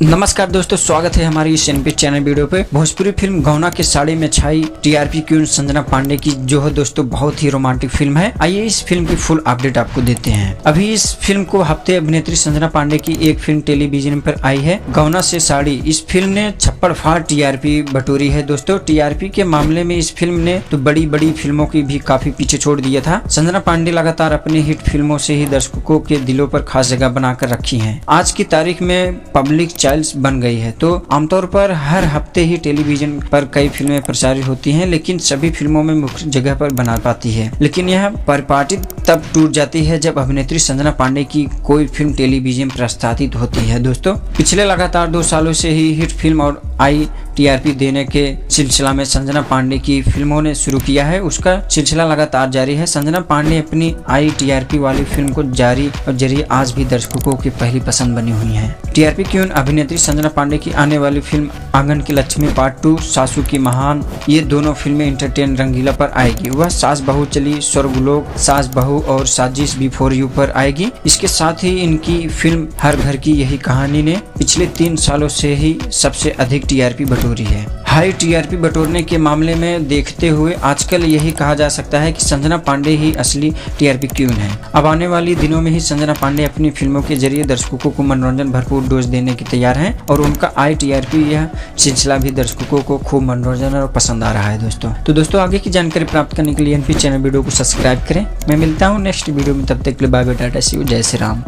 नमस्कार दोस्तों, स्वागत है हमारी इस एनपी चैनल वीडियो पे। भोजपुरी फिल्म गौना की साड़ी में छाई टीआरपी क्वीन संजना पांडे की जो है दोस्तों बहुत ही रोमांटिक फिल्म है। आइए इस फिल्म की फुल अपडेट आपको देते हैं। अभी इस फिल्म को हफ्ते अभिनेत्री संजना पांडे की एक फिल्म टेलीविजन पर आई है, गौना से साड़ी। इस फिल्म ने छप्पड़ फाड़ टीआरपी बटोरी है दोस्तों। टीआरपी के मामले में इस फिल्म ने तो बड़ी बड़ी फिल्मों की भी काफी पीछे छोड़ दिया था। संजना पांडे लगातार अपनी हिट फिल्मों से ही दर्शकों के दिलों पर खास जगह बनाकर रखी है। आज की तारीख में पब्लिक बन गई है, तो आमतौर पर हर हफ्ते ही टेलीविजन पर कई फिल्में प्रसारित होती हैं, लेकिन सभी फिल्मों में मुख्य जगह पर बना पाती है। लेकिन यह परिपाटी तब टूट जाती है जब अभिनेत्री संजना पांडे की कोई फिल्म टेलीविजन प्रसारित होती है दोस्तों। पिछले लगातार 2 सालों से ही हिट फिल्म और आई टीआरपी देने के सिलसिला में संजना पांडे की फिल्मों ने शुरू किया है, उसका सिलसिला लगातार जारी है। संजना पांडे अपनी आई टीआरपी वाली फिल्म को जारी और जरिए आज भी दर्शकों की पहली पसंद बनी हुई है। टीआरपी क्वीन अभिनेत्री संजना पांडे की आने वाली फिल्म आंगन की लक्ष्मी पार्ट 2, सासू की महान, ये दोनों फिल्में एंटरटेन रंगीला पर आएगी। वह सास बहू चली, स्वर्गलोक, सास बहू और साजिश बिफोर यू पर आएगी। इसके साथ ही इनकी फिल्म हर घर की यही कहानी ने पिछले 3 सालों से ही सबसे अधिक टीआरपी बटोरी है। हाई टीआरपी बटोरने के मामले में देखते हुए आजकल यही कहा जा सकता है कि संजना पांडे ही असली टीआरपी क्वीन है। अब आने वाली दिनों में ही संजना पांडे अपनी फिल्मों के जरिए दर्शकों को मनोरंजन भरपूर डोज देने की तैयार हैं और उनका आई टीआरपी यह सिलसिला भी दर्शकों को खूब मनोरंजन और पसंद आ रहा है दोस्तों। तो दोस्तों आगे की जानकारी प्राप्त करने के लिए एनपी चैनल वीडियो को सब्सक्राइब करें। मैं मिलता हूँ नेक्स्ट वीडियो में, तब तक के लिए bye bye, tata see you, जय श्री राम।